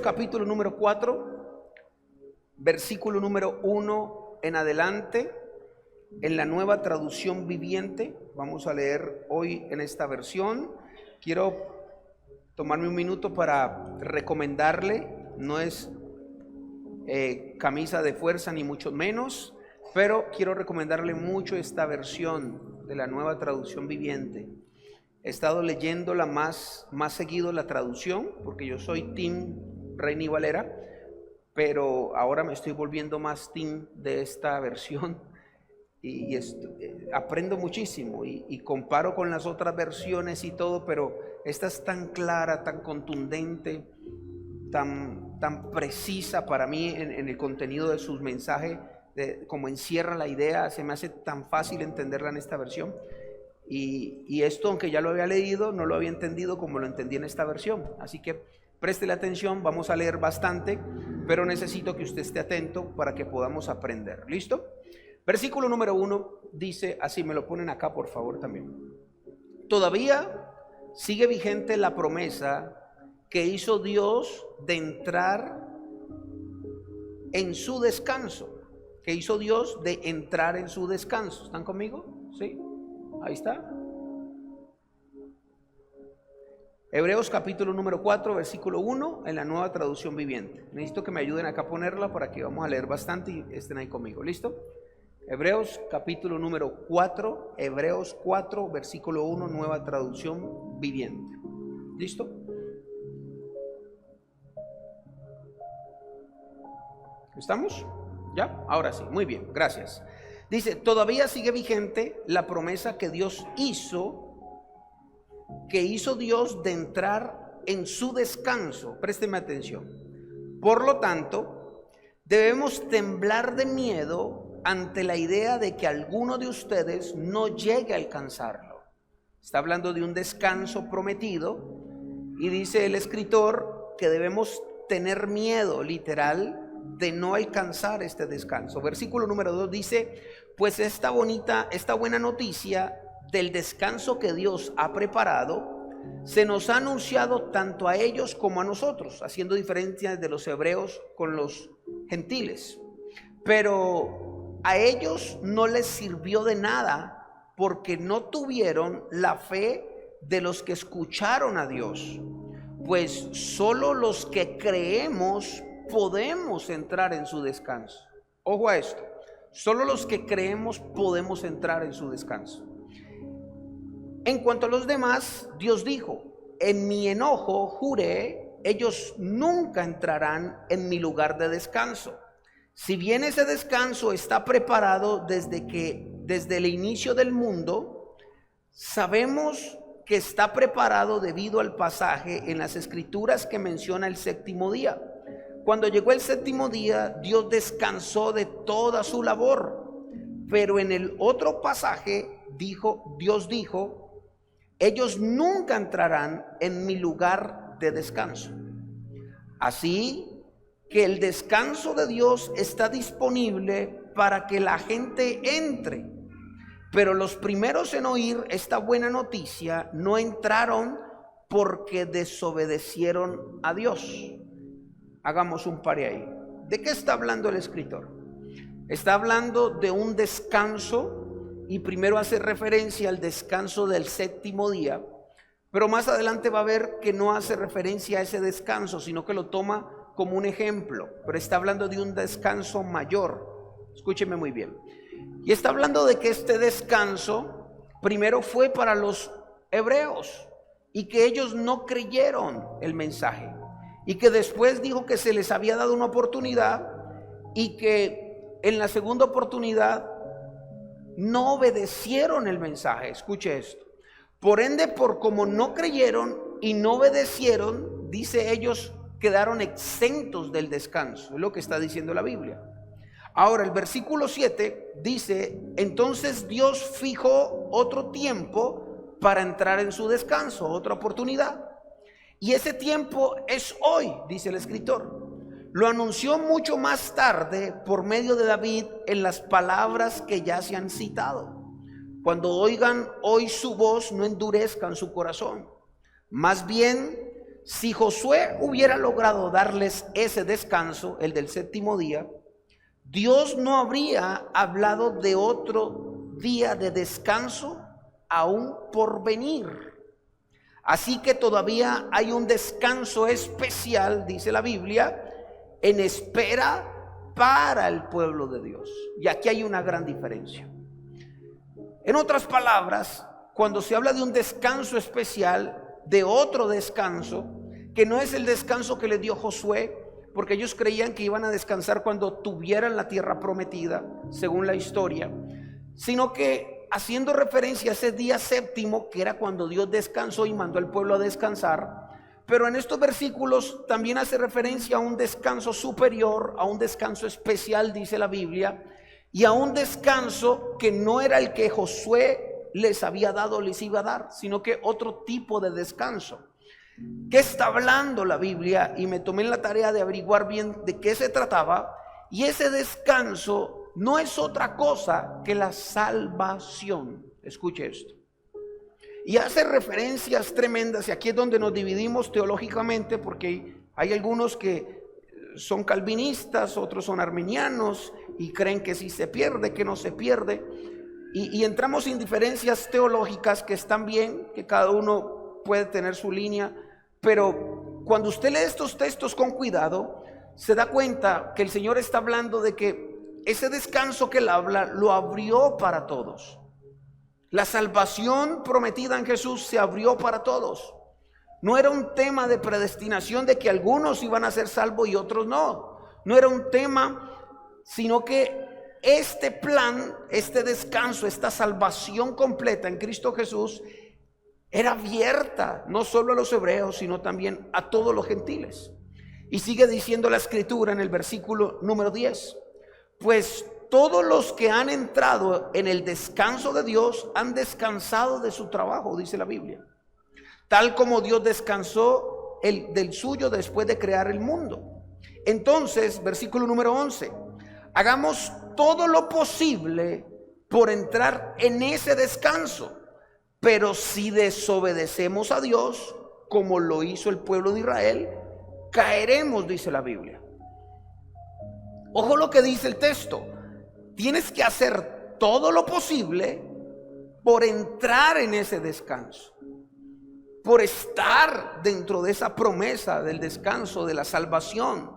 capítulo número 4, versículo número 1 en adelante, en la Nueva Traducción Viviente. Vamos a leer hoy en esta versión. Quiero tomarme un minuto para recomendarle, no es camisa de fuerza ni mucho menos, pero quiero recomendarle mucho esta versión de la Nueva Traducción Viviente. He estado leyéndola más seguido la traducción, porque yo soy team Reina y Valera, pero ahora me estoy volviendo más team de esta versión y aprendo muchísimo y comparo con las otras versiones y todo, pero esta es tan clara, tan contundente, tan precisa para mí en el contenido de sus mensajes, como encierra la idea, se me hace tan fácil entenderla en esta versión. Y esto, aunque ya lo había leído, no lo había entendido como lo entendí en esta versión. Así que préstele atención, vamos a leer bastante, pero necesito que usted esté atento para que podamos aprender. ¿Listo? Versículo número 1 dice así, me lo ponen acá por favor también. Todavía sigue vigente la promesa que hizo Dios de entrar en su descanso. Que hizo Dios de entrar en su descanso. ¿Están conmigo? ¿Sí? Ahí está. Hebreos capítulo número 4, versículo 1 en la Nueva Traducción Viviente. Necesito que me ayuden acá a ponerla para que vamos a leer bastante y estén ahí conmigo. ¿Listo? Hebreos capítulo número 4, Hebreos 4, versículo 1, Nueva Traducción Viviente. ¿Listo? ¿Estamos? ¿Ya? Ahora sí, muy bien, gracias. Dice, todavía sigue vigente la promesa que Dios hizo Dios de entrar en su descanso. Présteme atención. Por lo tanto, debemos temblar de miedo ante la idea de que alguno de ustedes no llegue a alcanzarlo. Está hablando de un descanso prometido y dice el escritor que debemos tener miedo, literal, de no alcanzar este descanso. Versículo número 2 dice, pues esta buena noticia del descanso que Dios ha preparado, se nos ha anunciado tanto a ellos como a nosotros, haciendo diferencias de los hebreos con los gentiles. Pero a ellos no les sirvió de nada, porque no tuvieron la fe de los que escucharon a Dios. Pues solo los que creemos podemos entrar en su descanso. Ojo a esto, solo los que creemos podemos entrar en su descanso. En cuanto a los demás, Dios dijo, en mi enojo juré, ellos nunca entrarán en mi lugar de descanso. Si bien ese descanso está preparado desde el inicio del mundo, sabemos que está preparado debido al pasaje en las Escrituras que menciona el séptimo día. Cuando llegó el séptimo día, Dios descansó de toda su labor. Pero en el otro pasaje Dios dijo, ellos nunca entrarán en mi lugar de descanso. Así que el descanso de Dios está disponible para que la gente entre. Pero los primeros en oír esta buena noticia no entraron porque desobedecieron a Dios. Hagamos un pare ahí. ¿De qué está hablando el escritor? Está hablando de un descanso y primero hace referencia al descanso del séptimo día, pero más adelante va a ver que no hace referencia a ese descanso, sino que lo toma como un ejemplo, pero está hablando de un descanso mayor. Escúcheme muy bien. Y está hablando de que este descanso primero fue para los hebreos y que ellos no creyeron el mensaje. Y que después dijo que se les había dado una oportunidad y que en la segunda oportunidad no obedecieron el mensaje. Escuche esto. Por ende, por como no creyeron y no obedecieron, dice, ellos quedaron exentos del descanso. Es lo que está diciendo la Biblia. Ahora el versículo 7 dice, entonces Dios fijó otro tiempo para entrar en su descanso, otra oportunidad. Y ese tiempo es hoy, dice el escritor. Lo anunció mucho más tarde por medio de David en las palabras que ya se han citado. Cuando oigan hoy su voz, no endurezcan su corazón. Más bien, si Josué hubiera logrado darles ese descanso, el del séptimo día, Dios no habría hablado de otro día de descanso aún por venir. Así que todavía hay un descanso especial, dice la Biblia, en espera para el pueblo de Dios. Y aquí hay una gran diferencia. En otras palabras, cuando se habla de un descanso especial, de otro descanso, que no es el descanso que le dio Josué, porque ellos creían que iban a descansar cuando tuvieran la tierra prometida, según la historia, sino que haciendo referencia a ese día séptimo, que era cuando Dios descansó y mandó al pueblo a descansar. Pero en estos versículos también hace referencia a un descanso superior, a un descanso especial, dice la Biblia, y a un descanso que no era el que Josué les había dado, les iba a dar, sino que otro tipo de descanso. ¿Qué está hablando la Biblia? Y me tomé la tarea de averiguar bien de qué se trataba. Y ese descanso no es otra cosa que la salvación. Escuche esto. Y hace referencias tremendas, y aquí es donde nos dividimos teológicamente, porque hay algunos que son calvinistas, otros son arminianos, y creen que sí se pierde, que no se pierde. Y entramos en diferencias teológicas que están bien, que cada uno puede tener su línea, pero cuando usted lee estos textos con cuidado, se da cuenta que el Señor está hablando de que ese descanso que Él habla lo abrió para todos. La salvación prometida en Jesús se abrió para todos. No era un tema de predestinación de que algunos iban a ser salvos y otros no. No era un tema, sino que este plan, este descanso, esta salvación completa en Cristo Jesús era abierta no solo a los hebreos, sino también a todos los gentiles. Y sigue diciendo la Escritura en el versículo número 10: pues todos los que han entrado en el descanso de Dios han descansado de su trabajo, dice la Biblia, tal como Dios descansó del suyo después de crear el mundo. Entonces, versículo número 11: hagamos todo lo posible por entrar en ese descanso. Pero si desobedecemos a Dios, como lo hizo el pueblo de Israel, caeremos, dice la Biblia. Ojo lo que dice el texto. Tienes que hacer todo lo posible por entrar en ese descanso, por estar dentro de esa promesa del descanso, de la salvación.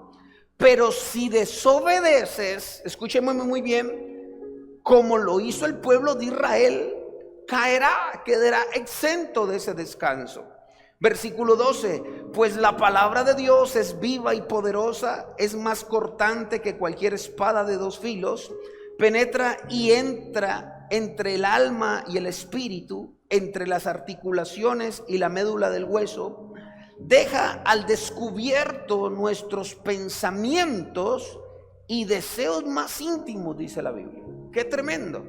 Pero si desobedeces, escúcheme muy bien, como lo hizo el pueblo de Israel, caerá, quedará exento de ese descanso. Versículo 12: pues la palabra de Dios es viva y poderosa, es más cortante que cualquier espada de dos filos, penetra y entra entre el alma y el espíritu, entre las articulaciones y la médula del hueso, deja al descubierto nuestros pensamientos y deseos más íntimos, dice la Biblia. ¡Qué tremendo!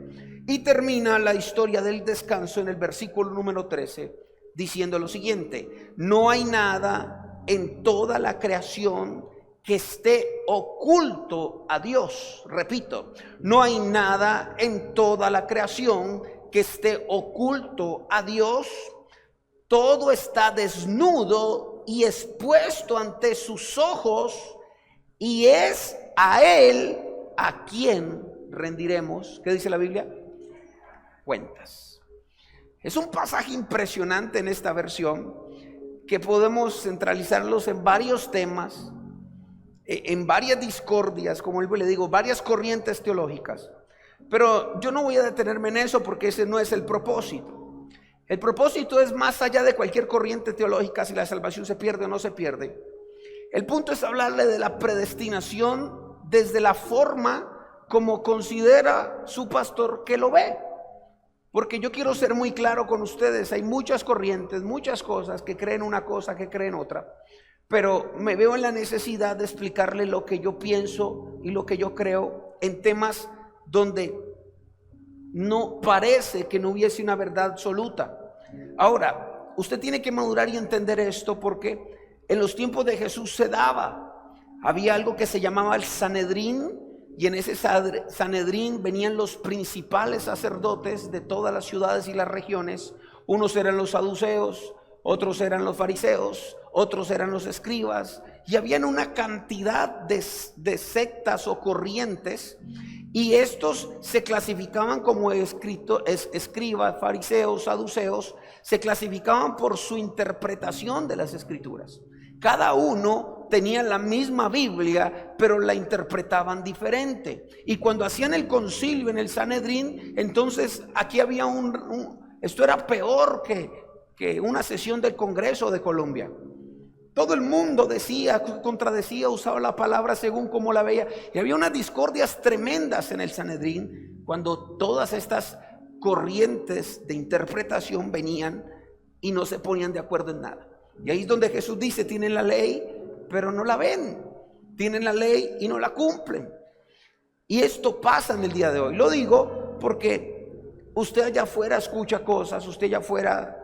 Y termina la historia del descanso en el versículo número 13 diciendo lo siguiente: no hay nada en toda la creación que esté oculto a Dios. Repito, no hay nada en toda la creación que esté oculto a Dios. Todo está desnudo y expuesto ante sus ojos, y es a Él a quien rendiremos, ¿qué dice la Biblia? Cuentas. Es un pasaje impresionante en esta versión, que podemos centralizarlos en varios temas, en varias discordias, como le digo, varias corrientes teológicas. Pero yo no voy a detenerme en eso, porque ese no es el propósito. El propósito es más allá de cualquier corriente teológica, si la salvación se pierde o no se pierde. El punto es hablarle de la predestinación desde la forma como considera su pastor que lo ve. Porque yo quiero ser muy claro con ustedes. Hay muchas corrientes, muchas cosas que creen una cosa, que creen otra. Pero me veo en la necesidad de explicarle lo que yo pienso y lo que yo creo en temas donde no parece que no hubiese una verdad absoluta. Ahora, usted tiene que madurar y entender esto, porque en los tiempos de Jesús se daba. Había algo que se llamaba el Sanedrín, y en ese Sanedrín venían los principales sacerdotes de todas las ciudades y las regiones. Unos eran los saduceos, otros eran los fariseos, otros eran los escribas, y habían una cantidad de sectas o corrientes, y estos se clasificaban como escribas, fariseos, saduceos, se clasificaban por su interpretación de las escrituras. Cada uno tenía la misma Biblia, pero la interpretaban diferente. Y cuando hacían el concilio en el Sanedrín, entonces aquí había esto era peor que una sesión del Congreso de Colombia. Todo el mundo decía, contradecía, usaba la palabra según como la veía. Y había unas discordias tremendas en el Sanedrín cuando todas estas corrientes de interpretación venían y no se ponían de acuerdo en nada. Y ahí es donde Jesús dice: tienen la ley, pero no la ven. Tienen la ley y no la cumplen. Y esto pasa en el día de hoy. Lo digo porque usted allá afuera escucha cosas, usted allá afuera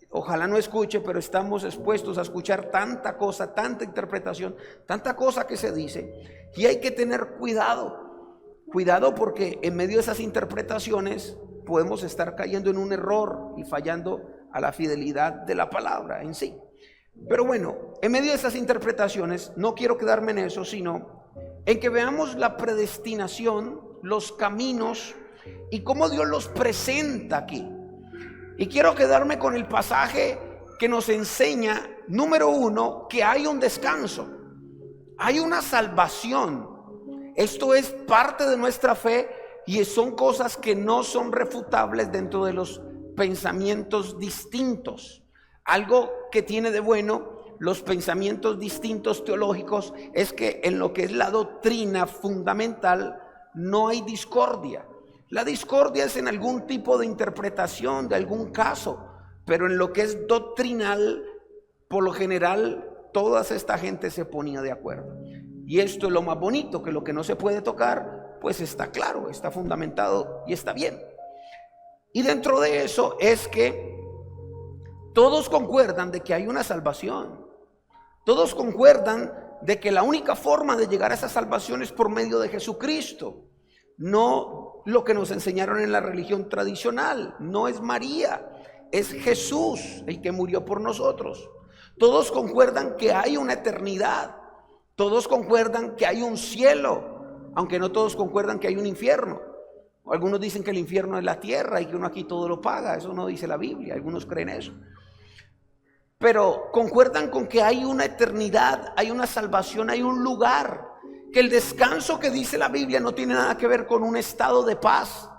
ojalá no escuche, pero estamos expuestos a escuchar tanta cosa, tanta interpretación, tanta cosa que se dice. Y hay que tener cuidado. Cuidado, porque en medio de esas interpretaciones podemos estar cayendo en un error y fallando a la fidelidad de la palabra en sí. Pero bueno, en medio de esas interpretaciones no quiero quedarme en eso, sino en que veamos la predestinación, los caminos y cómo Dios los presenta aquí. Y quiero quedarme con el pasaje que nos enseña, número uno, que hay un descanso, hay una salvación. Esto es parte de nuestra fe y son cosas que no son refutables dentro de los pensamientos distintos. Algo que tiene de bueno los pensamientos distintos teológicos es que en lo que es la doctrina fundamental no hay discordia. La discordia es en algún tipo de interpretación de algún caso, pero en lo que es doctrinal, por lo general, toda esta gente se ponía de acuerdo. Y esto es lo más bonito, que lo que no se puede tocar, pues está claro, está fundamentado y está bien. Y dentro de eso es que todos concuerdan de que hay una salvación. Todos concuerdan de que la única forma de llegar a esa salvación es por medio de Jesucristo. No lo que nos enseñaron en la religión tradicional, no es María, es Jesús el que murió por nosotros. Todos concuerdan que hay una eternidad, todos concuerdan que hay un cielo, aunque no todos concuerdan que hay un infierno. Algunos dicen que el infierno es la tierra y que uno aquí todo lo paga. Eso no dice la Biblia, algunos creen eso. Pero concuerdan con que hay una eternidad, hay una salvación, hay un lugar. Que el descanso que dice la Biblia no tiene nada que ver con un estado de paz,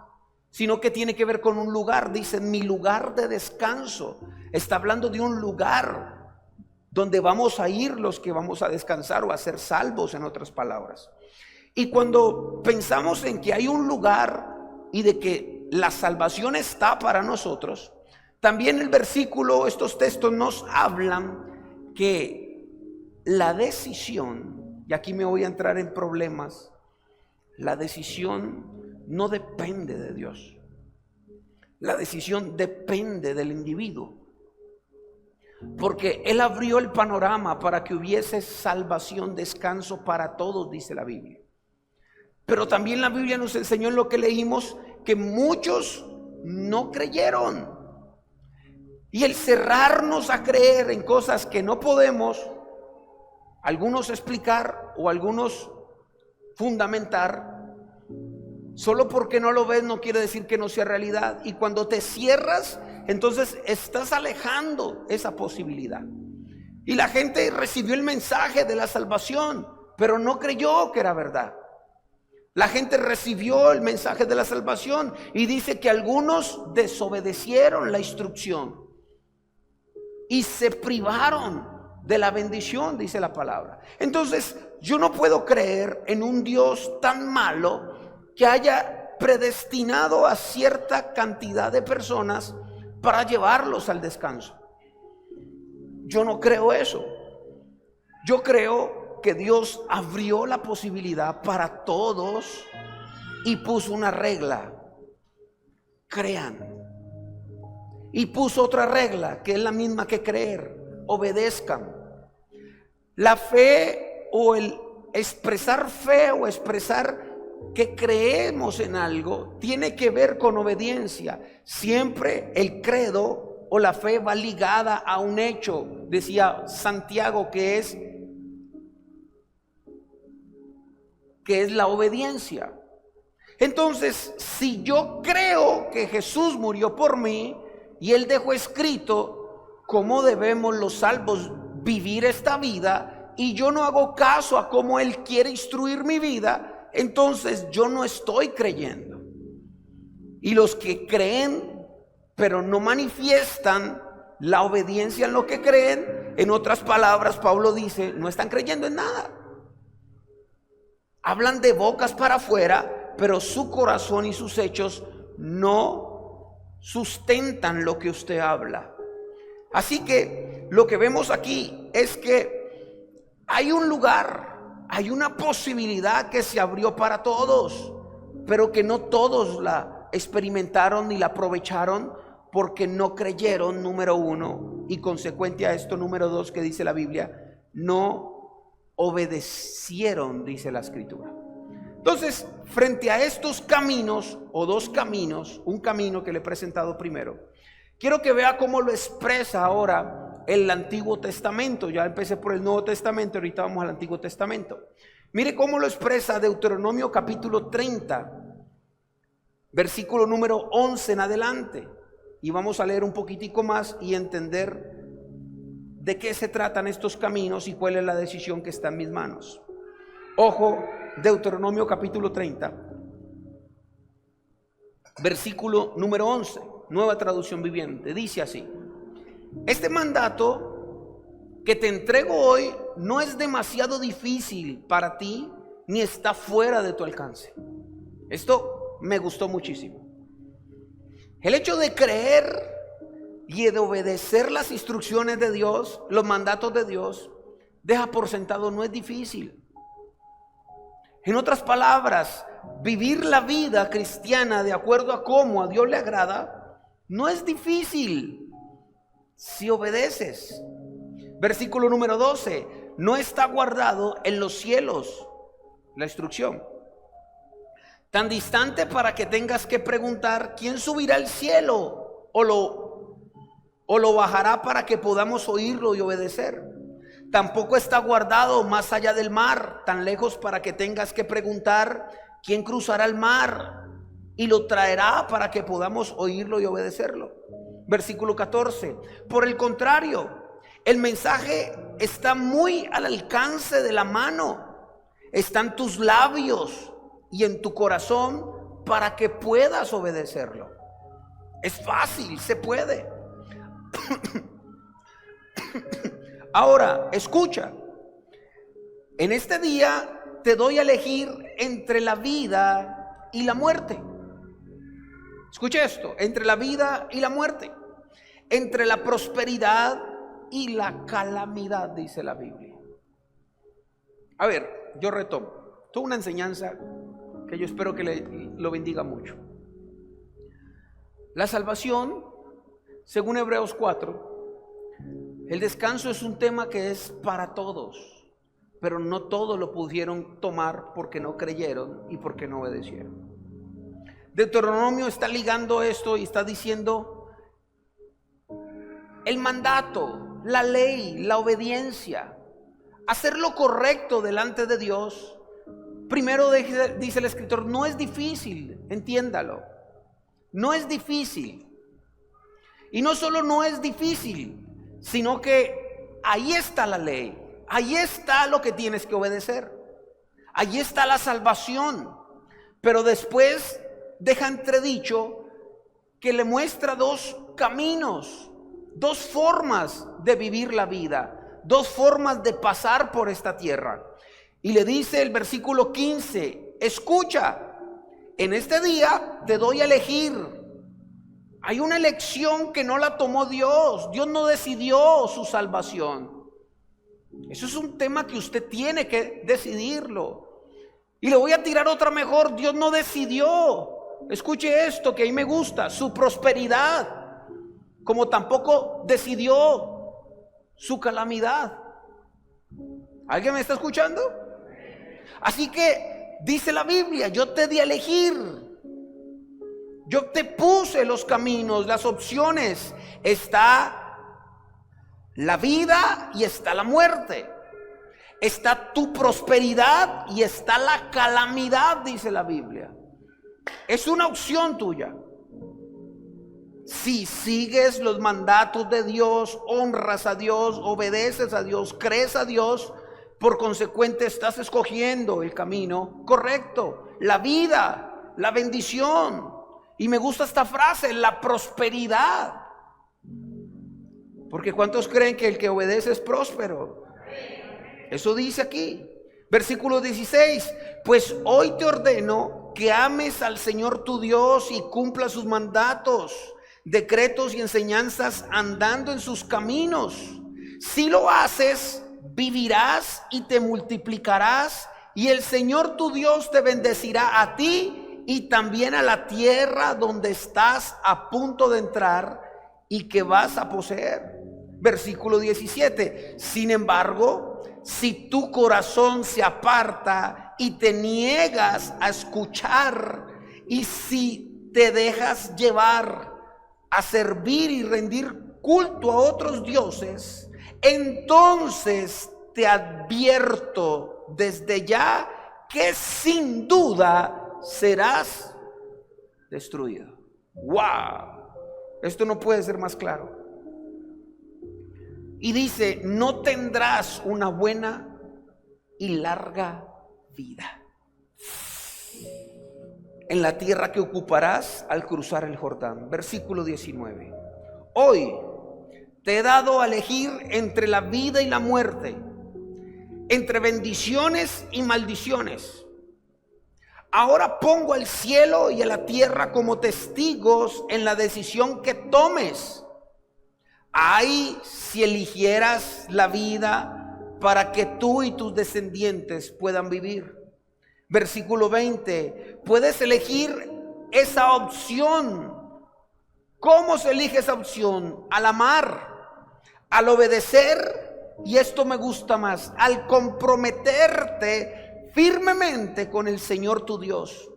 sino que tiene que ver con un lugar. Dice: mi lugar de descanso. Está hablando de un lugar donde vamos a ir los que vamos a descansar o a ser salvos, en otras palabras. Y cuando pensamos en que hay un lugar y de que la salvación está para nosotros, también el versículo, estos textos nos hablan que la decisión, y aquí me voy a entrar en problemas, la decisión no depende de Dios. La decisión depende del individuo. Porque Él abrió el panorama para que hubiese salvación, descanso para todos, dice la Biblia. Pero también la Biblia nos enseñó en lo que leímos que muchos no creyeron. Y el cerrarnos a creer en cosas que no podemos, algunos explicar o algunos fundamentar, solo porque no lo ves no quiere decir que no sea realidad. Y cuando te cierras, entonces estás alejando esa posibilidad. Y la gente recibió el mensaje de la salvación, pero no creyó que era verdad. La gente recibió el mensaje de la salvación y dice que algunos desobedecieron la instrucción y se privaron de la bendición, dice la palabra. Entonces yo no puedo creer en un Dios tan malo que haya predestinado a cierta cantidad de personas para llevarlos al descanso. Yo no creo eso. Yo creo que Dios abrió la posibilidad para todos y puso una regla: crean. Y puso otra regla que es la misma que creer: obedezcan. La fe, o el expresar fe o expresar que creemos en algo, tiene que ver con obediencia. Siempre el credo o la fe va ligada a un hecho, decía Santiago, que es la obediencia. Entonces, si yo creo que Jesús murió por mí y Él dejó escrito cómo debemos los salvos vivir esta vida, y yo no hago caso a cómo Él quiere instruir mi vida, entonces yo no estoy creyendo. Y los que creen pero no manifiestan la obediencia en lo que creen, en otras palabras, Pablo dice, no están creyendo en nada. Hablan de bocas para afuera, pero su corazón y sus hechos no sustentan lo que usted habla. Así que lo que vemos aquí es que hay un lugar, hay una posibilidad que se abrió para todos, pero que no todos la experimentaron ni la aprovecharon, porque no creyeron, número uno, y consecuente a esto, número dos, que dice la Biblia, no obedecieron, dice la Escritura. Entonces, frente a estos caminos, o dos caminos, un camino que le he presentado primero, quiero que vea cómo lo expresa ahora el Antiguo Testamento. Ya empecé por el Nuevo Testamento, ahorita vamos al Antiguo Testamento. Mire cómo lo expresa Deuteronomio capítulo 30, versículo número 11 en adelante. Y vamos a leer un poquitico más y entender de qué se tratan estos caminos y cuál es la decisión que está en mis manos. Ojo, Deuteronomio capítulo 30, versículo número 11, Nueva Traducción Viviente. Dice así: este mandato que te entrego hoy no es demasiado difícil para ti, ni está fuera de tu alcance. Esto me gustó muchísimo. El hecho de creer y de obedecer las instrucciones de Dios, los mandatos de Dios, deja por sentado, no es difícil. En otras palabras, vivir la vida cristiana de acuerdo a cómo a Dios le agrada, no es difícil si obedeces. Versículo número 12, no está guardado en los cielos la instrucción, tan distante para que tengas que preguntar quién subirá al cielo o lo bajará para que podamos oírlo y obedecer. Tampoco está guardado más allá del mar, tan lejos para que tengas que preguntar quién cruzará el mar y lo traerá para que podamos oírlo y obedecerlo. Versículo 14, por el contrario, el mensaje está muy al alcance de la mano, están tus labios y en tu corazón para que puedas obedecerlo. Es fácil, se puede. Ahora, escucha. En este día te doy a elegir entre la vida y la muerte. Escucha esto, entre la vida y la muerte, entre la prosperidad y la calamidad, dice la Biblia. A ver, yo retomo. Esto es una enseñanza que yo espero que lo bendiga mucho. La salvación, según Hebreos 4, el descanso es un tema que es para todos, pero no todos lo pudieron tomar porque no creyeron y porque no obedecieron. Deuteronomio está ligando esto y está diciendo el mandato, la ley, la obediencia, hacer lo correcto delante de Dios. Primero dice el escritor, no es difícil, entiéndalo, no es difícil. Y no solo no es difícil, sino que ahí está la ley, ahí está lo que tienes que obedecer, ahí está la salvación. Pero después deja entredicho que le muestra dos caminos, dos formas de vivir la vida, dos formas de pasar por esta tierra. Y le dice el versículo 15, escucha, en este día te doy a elegir. Hay una elección que no la tomó Dios. Dios no decidió su salvación. Eso es un tema que usted tiene que decidirlo. Y le voy a tirar otra mejor. Dios no decidió, escuche esto que a mí me gusta, su prosperidad, como tampoco decidió su calamidad. ¿Alguien me está escuchando? Así que dice la Biblia, yo te di a elegir Yo te puse los caminos, las opciones. Está la vida y está la muerte. Está tu prosperidad y está la calamidad, dice la Biblia. Es una opción tuya. Si sigues los mandatos de Dios, honras a Dios, obedeces a Dios, crees a Dios, por consecuente estás escogiendo el camino correcto, la vida, la bendición. Y me gusta esta frase, la prosperidad. Porque ¿cuántos creen que el que obedece es próspero? Eso dice aquí, versículo 16. Pues hoy te ordeno que ames al Señor tu Dios y cumpla sus mandatos, decretos y enseñanzas, andando en sus caminos. Si lo haces, vivirás y te multiplicarás, y el Señor tu Dios te bendecirá a ti y también a la tierra donde estás a punto de entrar y que vas a poseer. Versículo 17. Sin embargo, si tu corazón se aparta y te niegas a escuchar, y si te dejas llevar a servir y rendir culto a otros dioses, entonces te advierto desde ya que sin duda serás destruido. ¡Wow! Esto no puede ser más claro. Y dice, no tendrás una buena y larga vida en la tierra que ocuparás al cruzar el Jordán. Versículo 19. Hoy te he dado a elegir entre la vida y la muerte, entre bendiciones y maldiciones. Ahora pongo al cielo y a la tierra como testigos en la decisión que tomes. Ay, si eligieras la vida para que tú y tus descendientes puedan vivir. Versículo 20. Puedes elegir esa opción. ¿Cómo se elige esa opción? Al amar, al obedecer, y esto me gusta más, al comprometerte firmemente con el Señor tu Dios.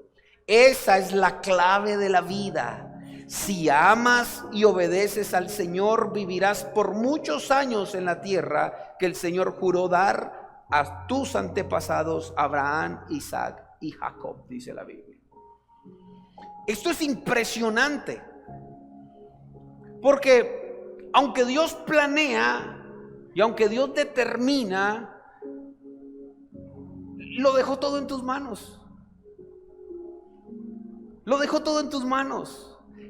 Esa es la clave de la vida. Si amas y obedeces al Señor, vivirás por muchos años en la tierra que el Señor juró dar a tus antepasados, Abraham, Isaac y Jacob, dice la Biblia. Esto es impresionante, porque aunque Dios planea y aunque Dios determina, lo dejó todo en tus manos. Lo dejó todo en tus manos.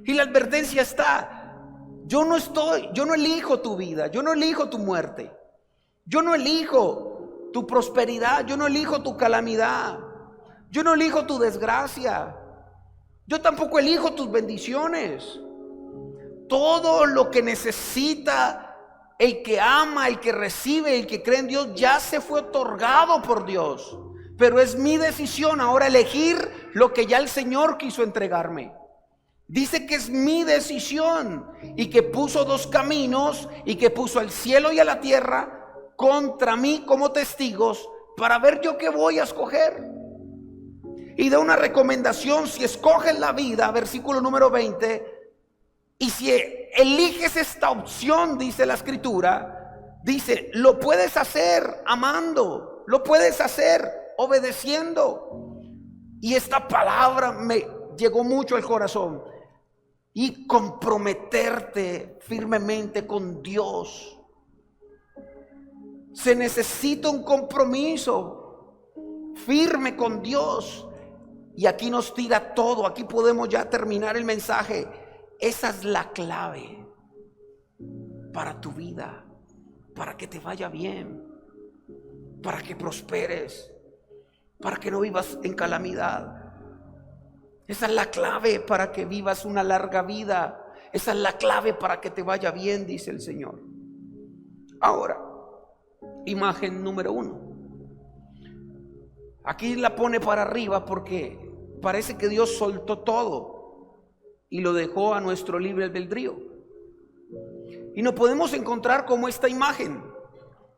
Y la advertencia está: yo no elijo tu vida, yo no elijo tu muerte, yo no elijo tu prosperidad, yo no elijo tu calamidad, yo no elijo tu desgracia, yo tampoco elijo tus bendiciones. Todo lo que necesita el que ama, el que recibe, el que cree en Dios, ya se fue otorgado por Dios. Pero es mi decisión ahora elegir lo que ya el Señor quiso entregarme. Dice que es mi decisión y que puso dos caminos y que puso al cielo y a la tierra contra mí como testigos para ver yo qué voy a escoger. Y da una recomendación: si escoges la vida, versículo número 20, y si eliges esta opción, dice la Escritura, dice, lo puedes hacer amando, lo puedes hacer obedeciendo. Y esta palabra me llegó mucho al corazón. Y comprometerte firmemente con Dios. Se necesita un compromiso firme con Dios. Y aquí nos tira todo. Aquí podemos ya terminar el mensaje. Esa es la clave para tu vida, para que te vaya bien, para que prosperes, para que no vivas en calamidad. Esa es la clave para que vivas una larga vida. Esa es la clave para que te vaya bien, dice el Señor. Ahora, imagen número 1. Aquí la pone para arriba porque parece que Dios soltó todo y lo dejó a nuestro libre albedrío. Y nos podemos encontrar como esta imagen,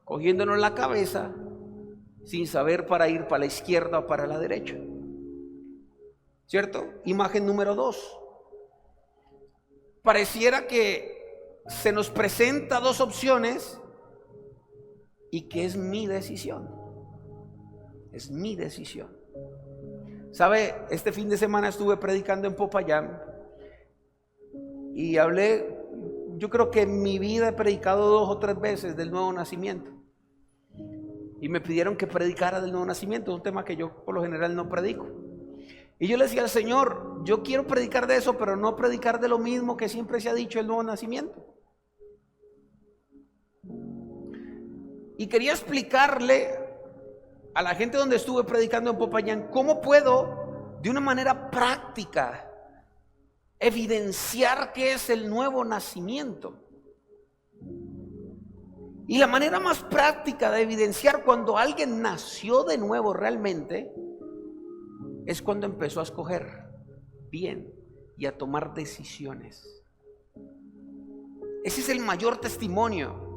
cogiéndonos la cabeza sin saber para ir para la izquierda o para la derecha. ¿Cierto? Imagen número 2. pareciera que se nos presenta dos opciones y que es mi decisión. Es mi decisión. ¿Sabe? Este fin de semana estuve predicando en Popayán y hablé, yo creo que en mi vida he predicado 2 o 3 veces del nuevo nacimiento. Y me pidieron que predicara del nuevo nacimiento, es un tema que yo por lo general no predico. Y yo le decía al Señor, yo quiero predicar de eso, pero no predicar de lo mismo que siempre se ha dicho, el nuevo nacimiento. Y quería explicarle a la gente donde estuve predicando en Popayán cómo puedo de una manera práctica evidenciar qué es el nuevo nacimiento. Y la manera más práctica de evidenciar cuando alguien nació de nuevo realmente es cuando empezó a escoger bien y a tomar decisiones. Ese es el mayor testimonio.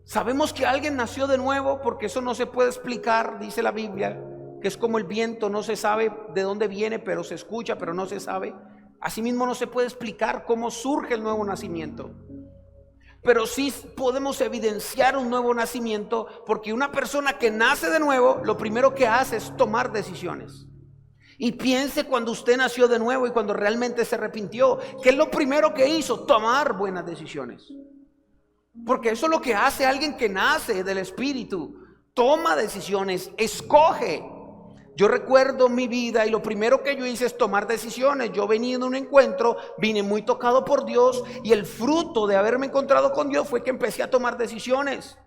Sabemos que alguien nació de nuevo porque eso no se puede explicar, dice la Biblia, que es como el viento, no se sabe de dónde viene, pero se escucha, pero no se sabe. Asimismo no se puede explicar cómo surge el nuevo nacimiento. Pero sí podemos evidenciar un nuevo nacimiento porque una persona que nace de nuevo, lo primero que hace es tomar decisiones. Y piense cuando usted nació de nuevo y cuando realmente se arrepintió, ¿qué es lo primero que hizo? Tomar buenas decisiones. Porque eso es lo que hace alguien que nace del Espíritu. Toma decisiones, escoge. Yo recuerdo mi vida y lo primero que yo hice es tomar decisiones. Yo venía de un encuentro, vine muy tocado por Dios y el fruto de haberme encontrado con Dios fue que empecé a tomar decisiones.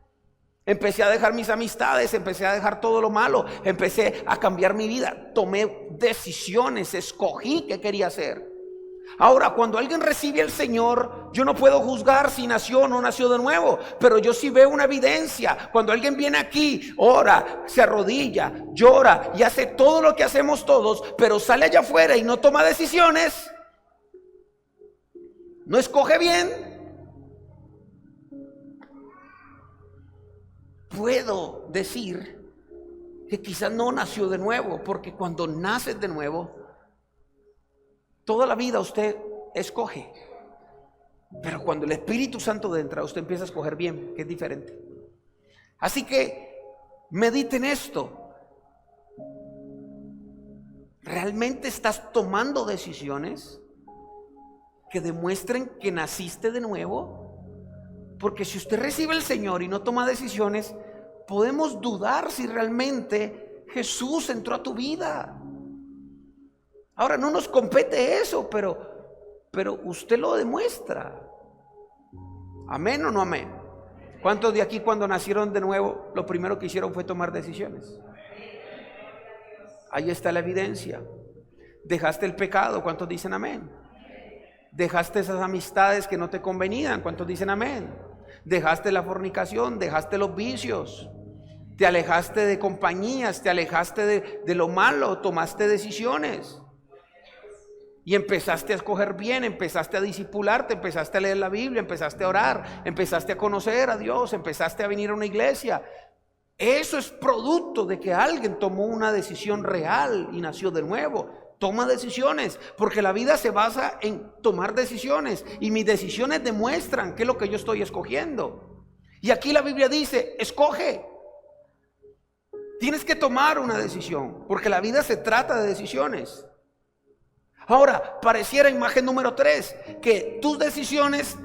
Empecé a dejar mis amistades, empecé a dejar todo lo malo, empecé a cambiar mi vida. Tomé decisiones, escogí qué quería hacer. Ahora, cuando alguien recibe al Señor, yo no puedo juzgar si nació o no nació de nuevo, pero yo sí veo una evidencia. Cuando alguien viene aquí, ora, se arrodilla, llora y hace todo lo que hacemos todos, pero sale allá afuera y no toma decisiones, no escoge bien, puedo decir que quizás no nació de nuevo, porque cuando naces de nuevo, toda la vida usted escoge, pero cuando el Espíritu Santo entra, usted empieza a escoger bien, que es diferente. Así que medite en esto. ¿Realmente estás tomando decisiones que demuestren que naciste de nuevo? Porque si usted recibe al Señor y no toma decisiones, podemos dudar si realmente Jesús entró a tu vida. Ahora no nos compete eso, pero usted lo demuestra. ¿Amén o no amén? ¿Cuántos de aquí cuando nacieron de nuevo lo primero que hicieron fue tomar decisiones? Ahí está la evidencia. Dejaste el pecado, ¿cuántos dicen amén? Dejaste esas amistades que no te convenían, ¿cuántos dicen amén? Dejaste la fornicación, dejaste los vicios, te alejaste de compañías, te alejaste de lo malo, tomaste decisiones. Y empezaste a escoger bien, empezaste a discipularte, empezaste a leer la Biblia, empezaste a orar, empezaste a conocer a Dios, empezaste a venir a una iglesia. Eso es producto de que alguien tomó una decisión real y nació de nuevo. Toma decisiones, porque la vida se basa en tomar decisiones. Y mis decisiones demuestran qué es lo que yo estoy escogiendo. Y aquí la Biblia dice, escoge. Tienes que tomar una decisión, porque la vida se trata de decisiones. Ahora, pareciera imagen número 3, que tus decisiones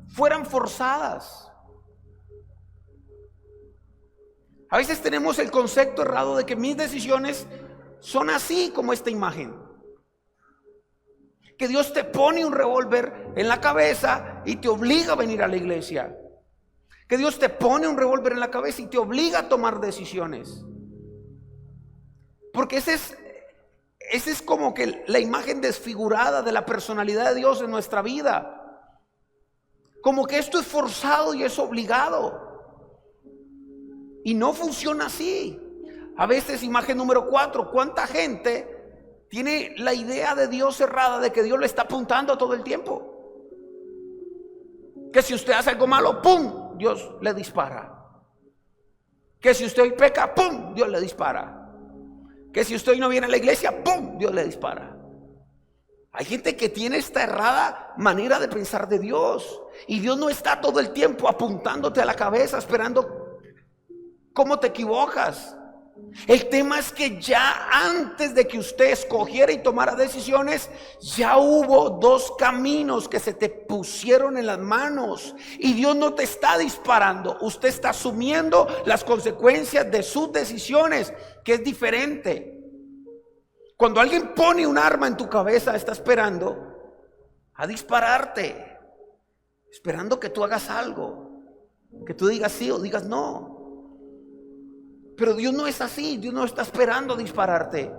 fueran forzadas. A veces tenemos el concepto errado de que mis decisiones son así como esta imagen. Que Dios te pone un revólver en la cabeza y te obliga a venir a la iglesia. Que Dios te pone un revólver en la cabeza y te obliga a tomar decisiones. Porque ese es como que la imagen desfigurada de la personalidad de Dios en nuestra vida. Como que esto es forzado y es obligado. Y no funciona así. A veces, imagen número 4, ¿cuánta gente tiene la idea de Dios errada de que Dios le está apuntando todo el tiempo? Que si usted hace algo malo, ¡pum!, Dios le dispara. Que si usted hoy peca, ¡pum!, Dios le dispara. Que si usted no viene a la iglesia, ¡pum!, Dios le dispara. Hay gente que tiene esta errada manera de pensar de Dios. Y Dios no está todo el tiempo apuntándote a la cabeza, esperando cómo te equivocas. El tema es que ya antes de que usted escogiera y tomara decisiones, ya hubo dos caminos que se te pusieron en las manos. Y Dios no te está disparando. Usted está asumiendo las consecuencias de sus decisiones, que es diferente. Cuando alguien pone un arma en tu cabeza, está esperando a dispararte, esperando que tú hagas algo, que tú digas sí o digas no. Pero Dios no es así. Dios no está esperando a dispararte.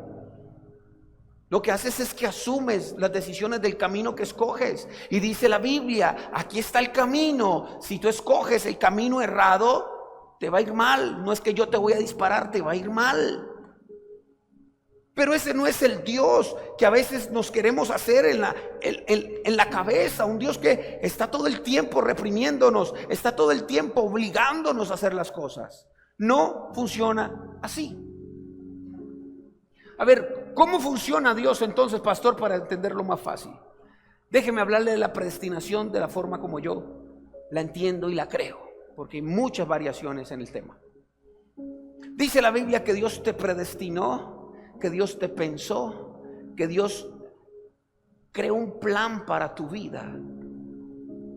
Lo que haces es que asumes las decisiones del camino que escoges. Y dice la Biblia, aquí está el camino. Si tú escoges el camino errado, te va a ir mal. No es que yo te voy a disparar, te va a ir mal. Pero ese no es el Dios que a veces nos queremos hacer en la cabeza. Un Dios que está todo el tiempo reprimiéndonos, está todo el tiempo obligándonos a hacer las cosas. No funciona así. A ver, ¿cómo funciona Dios entonces, pastor, para entenderlo más fácil? Déjeme hablarle de la predestinación de la forma como yo la entiendo y la creo, porque hay muchas variaciones en el tema. Dice la Biblia que Dios te predestinó, que Dios te pensó, que Dios creó un plan para tu vida.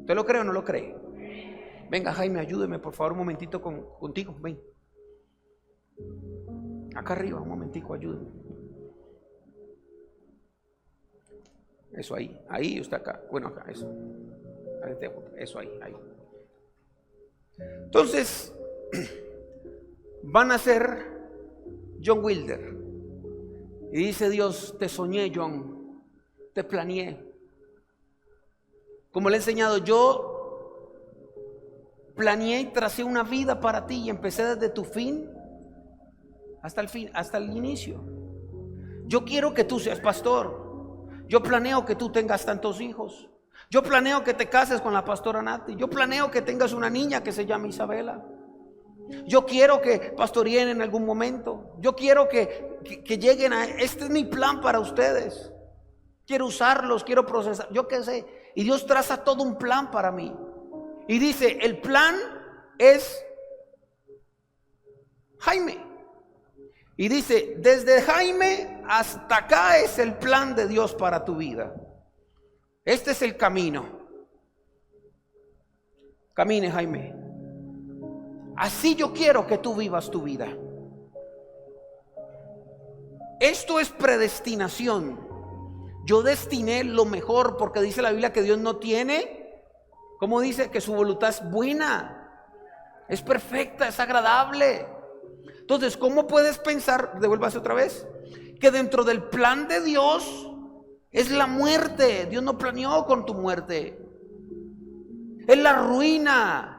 ¿Usted lo cree o no lo cree? Venga, Jaime, ayúdeme por favor un momentito contigo. Ven. Acá arriba, un momentico, ayúdeme. Eso ahí. Ahí usted acá. Bueno, acá, eso. Eso ahí. Entonces, van a ser John Wilder. Y dice Dios, te soñé, John, te planeé. Como le he enseñado, yo planeé y tracé una vida para ti y empecé desde tu fin hasta el inicio. Yo quiero que tú seas pastor. Yo planeo que tú tengas tantos hijos. Yo planeo que te cases con la pastora Nati. Yo planeo que tengas una niña que se llame Isabela. Yo quiero que pastoreen en algún momento. Yo quiero que lleguen a... Este es mi plan para ustedes. Quiero usarlos, quiero procesar, yo qué sé. Y Dios traza todo un plan para mí. Y dice, el plan es Jaime. Y dice, desde Jaime hasta acá es el plan de Dios para tu vida. Este es el camino. Camine, Jaime. Así yo quiero que tú vivas tu vida. Esto es predestinación. Yo destiné lo mejor, porque dice la Biblia que Dios no tiene, ¿cómo dice? Que su voluntad es buena, es perfecta, es agradable. Entonces, ¿cómo puedes pensar, devuélvase otra vez, que dentro del plan de Dios es la muerte? Dios no planeó con tu muerte. Es la ruina.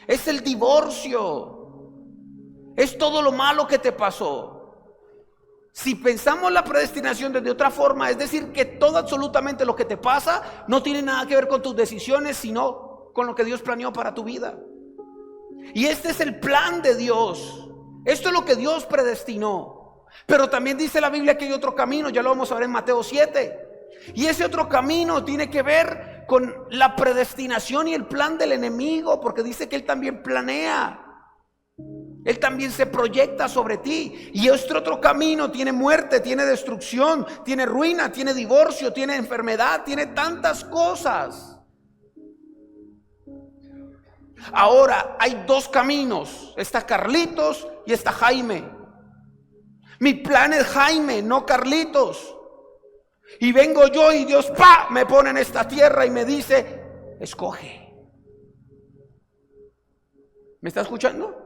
Es el divorcio. Es todo lo malo que te pasó. Si pensamos la predestinación de otra forma, es decir, que todo absolutamente lo que te pasa no tiene nada que ver con tus decisiones, sino con lo que Dios planeó para tu vida. Y este es el plan de Dios. Esto es lo que Dios predestinó. Pero también dice la Biblia que hay otro camino, ya lo vamos a ver en Mateo 7. Y ese otro camino tiene que ver con la predestinación y el plan del enemigo, porque dice que él también planea. Él también se proyecta sobre ti. Y este otro camino tiene muerte, tiene destrucción, tiene ruina, tiene divorcio, tiene enfermedad, tiene tantas cosas. Ahora hay dos caminos. Está Carlitos y está Jaime. Mi plan es Jaime, no Carlitos. Y vengo yo y Dios me pone en esta tierra y me dice, escoge. ¿Me está escuchando?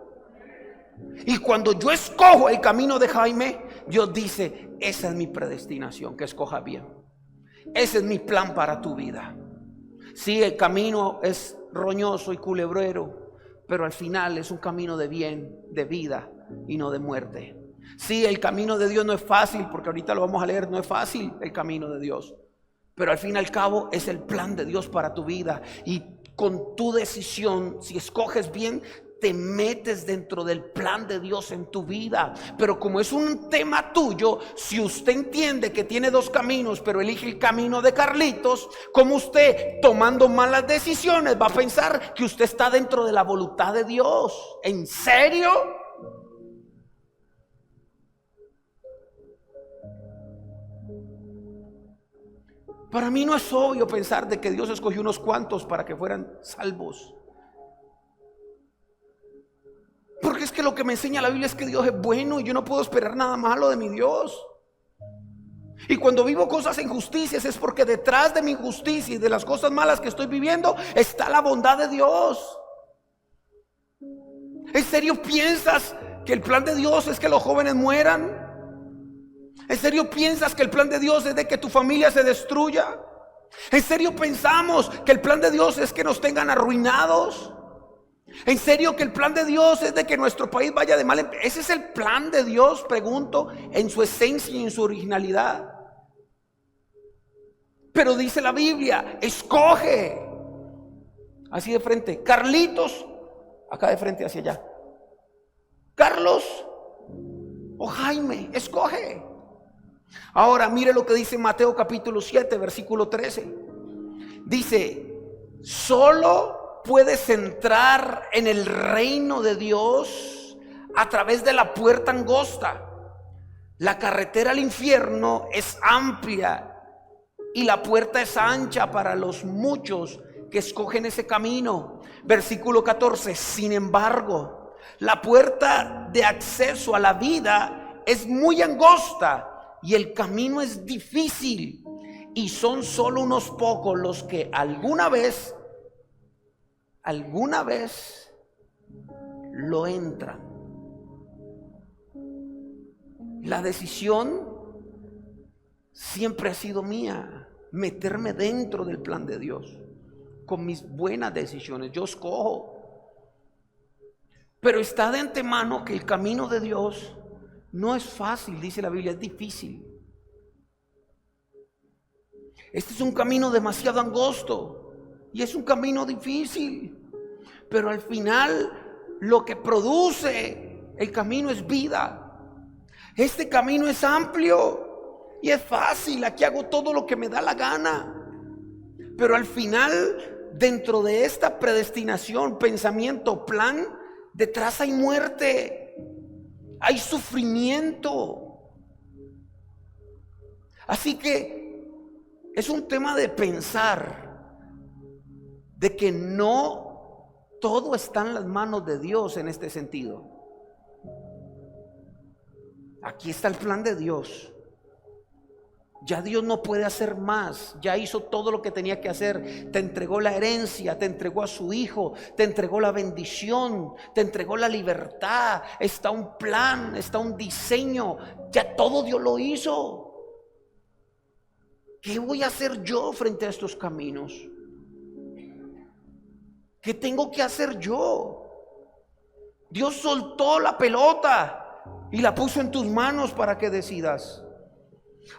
Y cuando yo escojo el camino de Jaime, Dios dice, esa es mi predestinación, que escoja bien. Ese es mi plan para tu vida. Sí, el camino es roñoso y culebrero, pero al final es un camino de bien, de vida y no de muerte. Sí, el camino de Dios no es fácil, porque ahorita lo vamos a leer, no es fácil el camino de Dios. Pero al fin y al cabo es el plan de Dios para tu vida. Y con tu decisión, si escoges bien, te metes dentro del plan de Dios en tu vida. Pero como es un tema tuyo, si usted entiende que tiene dos caminos, pero elige el camino de Carlitos, como usted tomando malas decisiones va a pensar que usted está dentro de la voluntad de Dios. ¿En serio? Para mí no es obvio pensar de que Dios escogió unos cuantos para que fueran salvos. Porque es que lo que me enseña la Biblia es que Dios es bueno y yo no puedo esperar nada malo de mi Dios. Y cuando vivo cosas injusticias es porque detrás de mi injusticia y de las cosas malas que estoy viviendo está la bondad de Dios. ¿En serio piensas que el plan de Dios es que los jóvenes mueran? ¿En serio piensas que el plan de Dios es de que tu familia se destruya? ¿En serio pensamos que el plan de Dios es que nos tengan arruinados? ¿En serio que el plan de Dios es de que nuestro país vaya de mal en peor? ¿Ese es el plan de Dios? Pregunto, en su esencia y en su originalidad. Pero dice la Biblia, escoge. Así de frente, Carlitos, acá de frente hacia allá. Carlos o Jaime, escoge. Ahora mire lo que dice Mateo capítulo 7, versículo 13. Dice, solo puedes entrar en el reino de Dios a través de la puerta angosta. La carretera al infierno es amplia y la puerta es ancha para los muchos que escogen ese camino. Versículo 14, sin embargo, la puerta de acceso a la vida es muy angosta y el camino es difícil, y son solo unos pocos los que alguna vez lo entran. La decisión siempre ha sido mía, meterme dentro del plan de Dios con mis buenas decisiones. Yo escojo, pero está de antemano que el camino de Dios no es fácil, dice la Biblia, es difícil. Este es un camino demasiado angosto y es un camino difícil, pero al final lo que produce el camino es vida. Este camino es amplio y es fácil, aquí hago todo lo que me da la gana, pero al final, dentro de esta predestinación, pensamiento, plan, detrás hay muerte, hay sufrimiento. Así que es un tema de pensar de que no todo está en las manos de Dios en este sentido. Aquí está el plan de Dios. Ya Dios no puede hacer más. Ya hizo todo lo que tenía que hacer. Te entregó la herencia, te entregó a su hijo, te entregó la bendición, te entregó la libertad. Está un plan, está un diseño. Ya todo Dios lo hizo. ¿Qué voy a hacer yo frente a estos caminos? ¿Qué tengo que hacer yo? Dios soltó la pelota y la puso en tus manos para que decidas.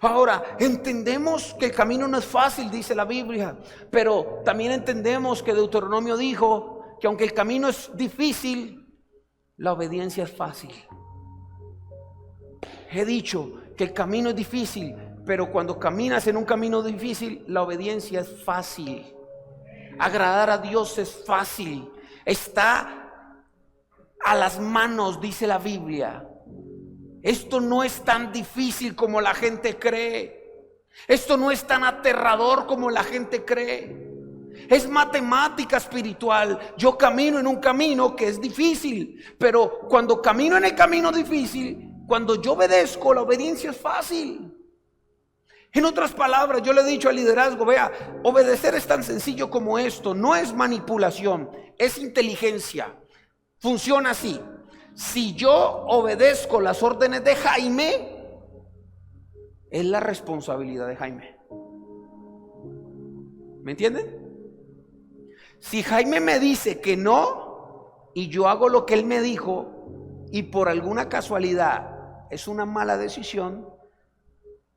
Ahora, entendemos que el camino no es fácil, dice la Biblia, pero también entendemos que Deuteronomio dijo que aunque el camino es difícil, la obediencia es fácil. He dicho que el camino es difícil, pero cuando caminas en un camino difícil, la obediencia es fácil. Agradar a Dios es fácil. Está a las manos, dice la Biblia. Esto no es tan difícil como la gente cree. Esto no es tan aterrador como la gente cree. Es matemática espiritual. Yo camino en un camino que es difícil, pero cuando camino en el camino difícil, cuando yo obedezco, la obediencia es fácil. En otras palabras, yo le he dicho al liderazgo, vea, obedecer es tan sencillo como esto. No es manipulación, es inteligencia. Funciona así. Si yo obedezco las órdenes de Jaime, es la responsabilidad de Jaime. ¿Me entienden? Si Jaime me dice que no y yo hago lo que él me dijo y por alguna casualidad es una mala decisión,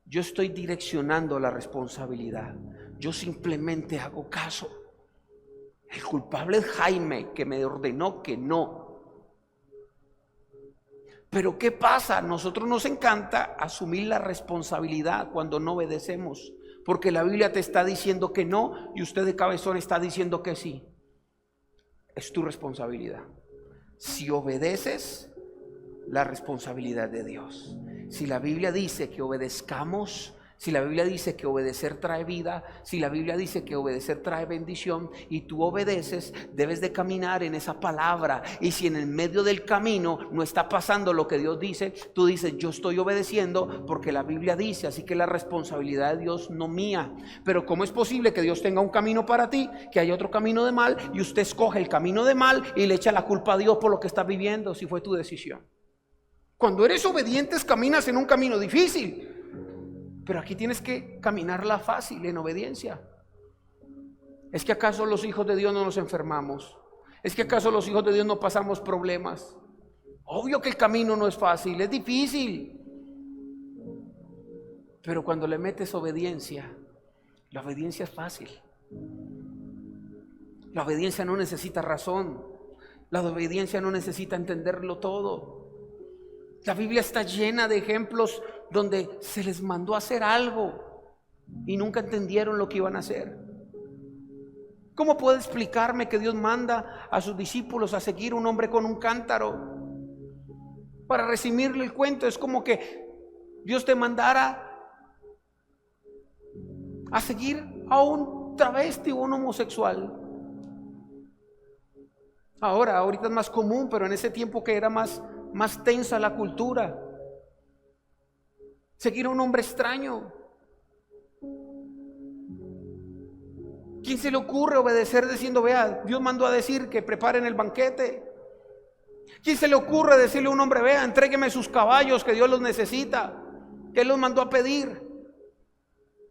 yo estoy direccionando la responsabilidad. Yo simplemente hago caso. El culpable es Jaime, que me ordenó que no. Pero ¿qué pasa? Nosotros nos encanta asumir la responsabilidad cuando no obedecemos, porque la Biblia te está diciendo que no y usted de cabezón está diciendo que sí. Es tu responsabilidad. Si obedeces, la responsabilidad de Dios. Si la Biblia dice que obedezcamos, si la Biblia dice que obedecer trae vida, si la Biblia dice que obedecer trae bendición y tú obedeces, debes de caminar en esa palabra. Y si en el medio del camino no está pasando lo que Dios dice, tú dices: yo estoy obedeciendo porque la Biblia dice, así que la responsabilidad de Dios, no mía. Pero ¿cómo es posible que Dios tenga un camino para ti, que haya otro camino de mal, y usted escoge el camino de mal y le echa la culpa a Dios por lo que está viviendo, si fue tu decisión? Cuando eres obediente, caminas en un camino difícil. Pero aquí tienes que caminarla fácil, en obediencia. ¿Es que acaso los hijos de Dios no nos enfermamos? ¿Es que acaso los hijos de Dios no pasamos problemas? Obvio que el camino no es fácil, es difícil. Pero cuando le metes obediencia, la obediencia es fácil. La obediencia no necesita razón. La obediencia no necesita entenderlo todo. La Biblia está llena de ejemplos donde se les mandó a hacer algo y nunca entendieron lo que iban a hacer. ¿Cómo puede explicarme que Dios manda a sus discípulos a seguir a un hombre con un cántaro? Para resumirle el cuento, es como que Dios te mandara a seguir a un travesti o un homosexual. Ahorita es más común, pero en ese tiempo que era más tensa la cultura, seguir a un hombre extraño. ¿Quién se le ocurre obedecer diciendo: vea, Dios mandó a decir que preparen el banquete? ¿Quién se le ocurre decirle a un hombre: vea, entrégueme sus caballos, que Dios los necesita, que Él los mandó a pedir?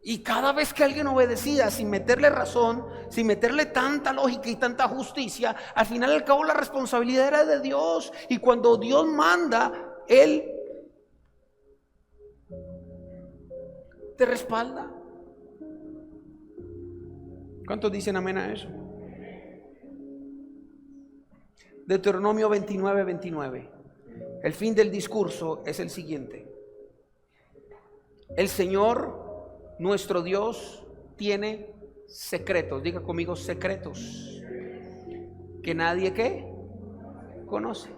Y cada vez que alguien obedecía sin meterle razón, sin meterle tanta lógica y tanta justicia, al final al cabo la responsabilidad era de Dios. Y cuando Dios manda, Él te respalda. ¿Cuántos dicen amén a eso? Deuteronomio 29:29. El fin del discurso es el siguiente: el Señor nuestro Dios tiene secretos. Diga conmigo: secretos que nadie ¿qué? Conoce.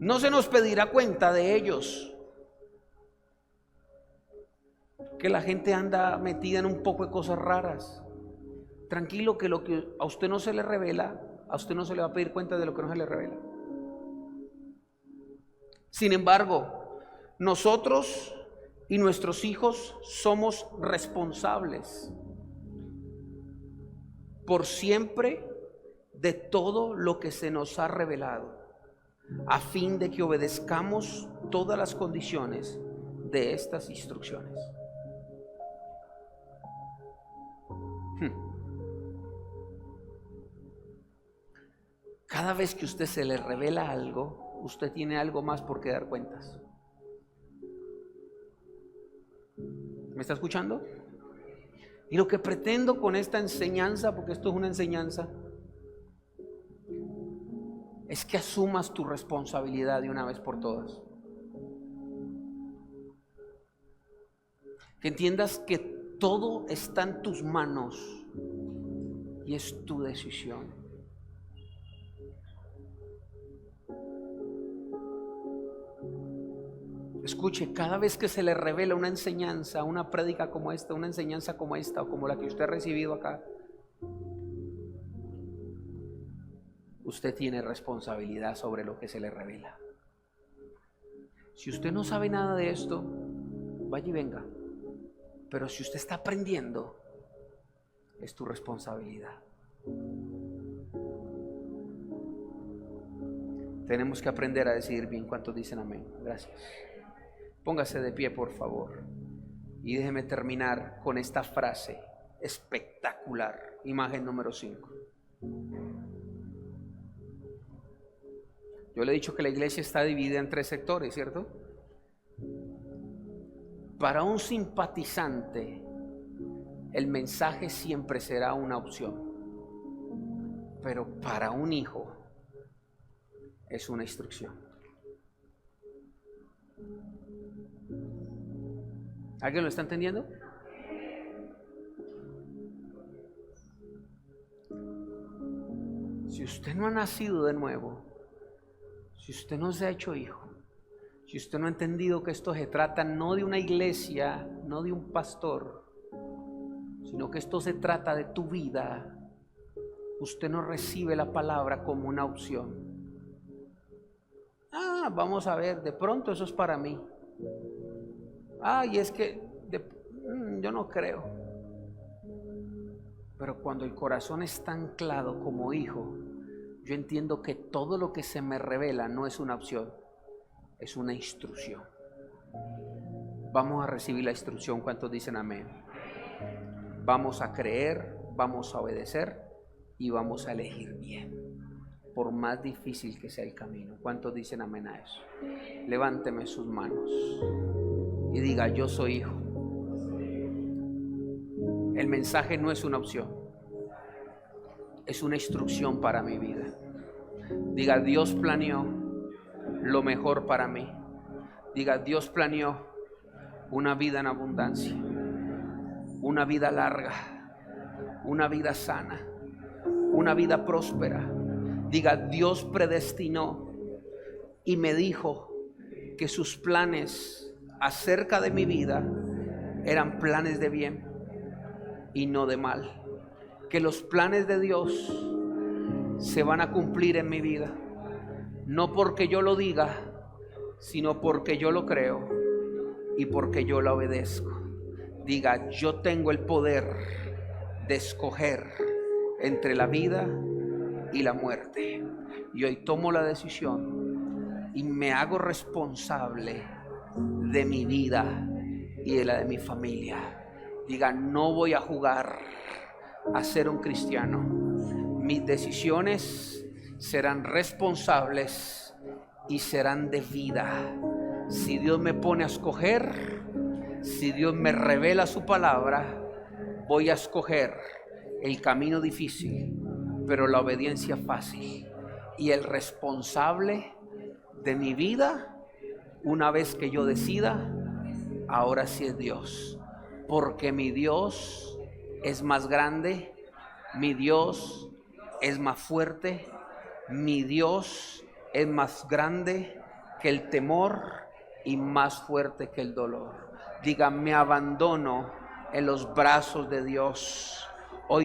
No se nos pedirá cuenta de ellos. Que la gente anda metida en un poco de cosas raras. Tranquilo, que lo que a usted no se le revela, a usted no se le va a pedir cuenta de lo que no se le revela. Sin embargo, nosotros y nuestros hijos somos responsables por siempre de todo lo que se nos ha revelado, a fin de que obedezcamos todas las condiciones de estas instrucciones. Cada vez que usted se le revela algo, usted tiene algo más por qué dar cuentas. ¿Me está escuchando? Y lo que pretendo con esta enseñanza, porque esto es una enseñanza, es que asumas tu responsabilidad de una vez por todas. Que entiendas que todo está en tus manos y es tu decisión. Escuche, cada vez que se le revela una enseñanza, una prédica como esta, una enseñanza como esta o como la que usted ha recibido acá, usted tiene responsabilidad sobre lo que se le revela. Si usted no sabe nada de esto, vaya y venga. Pero si usted está aprendiendo, es tu responsabilidad. Tenemos que aprender a decidir bien. ¿Cuántos dicen amén? Gracias. Póngase de pie, por favor. Y déjeme terminar con esta frase espectacular. Imagen número 5. Yo le he dicho que la iglesia está dividida en 3 sectores, ¿cierto? Para un simpatizante, el mensaje siempre será una opción. Pero para un hijo, es una instrucción. ¿Alguien lo está entendiendo? Si usted no ha nacido de nuevo, si usted no se ha hecho hijo, si usted no ha entendido que esto se trata no de una iglesia, no de un pastor, sino que esto se trata de tu vida, usted no recibe la palabra como una opción. Vamos a ver, de pronto eso es para mí. Y es que yo no creo. Pero cuando el corazón está anclado como hijo, yo entiendo que todo lo que se me revela no es una opción, es una instrucción. Vamos a recibir la instrucción. ¿Cuántos dicen amén? Vamos a creer, vamos a obedecer y vamos a elegir bien, por más difícil que sea el camino. ¿Cuántos dicen amén a eso? Levánteme sus manos y diga: yo soy hijo. El mensaje no es una opción, es una instrucción para mi vida. Diga: Dios planeó lo mejor para mí. Diga: Dios planeó una vida en abundancia, una vida larga, una vida sana, una vida próspera. Diga: Dios predestinó y me dijo que sus planes acerca de mi vida eran planes de bien y no de mal. Que los planes de Dios se van a cumplir en mi vida, no porque yo lo diga, sino porque yo lo creo y porque yo lo obedezco. Diga: yo tengo el poder de escoger entre la vida y la muerte, y hoy tomo la decisión y me hago responsable de mi vida y de la de mi familia. Diga: no voy a jugar a ser un cristiano. Mis decisiones serán responsables y serán de vida. Si Dios me pone a escoger, si Dios me revela su palabra, voy a escoger el camino difícil, pero la obediencia fácil. Y el responsable de mi vida, una vez que yo decida, ahora sí es Dios. Porque mi Dios es más grande, mi Dios es más fuerte, mi Dios es más grande que el temor y más fuerte que el dolor. Diga: me abandono en los brazos de Dios. Hoy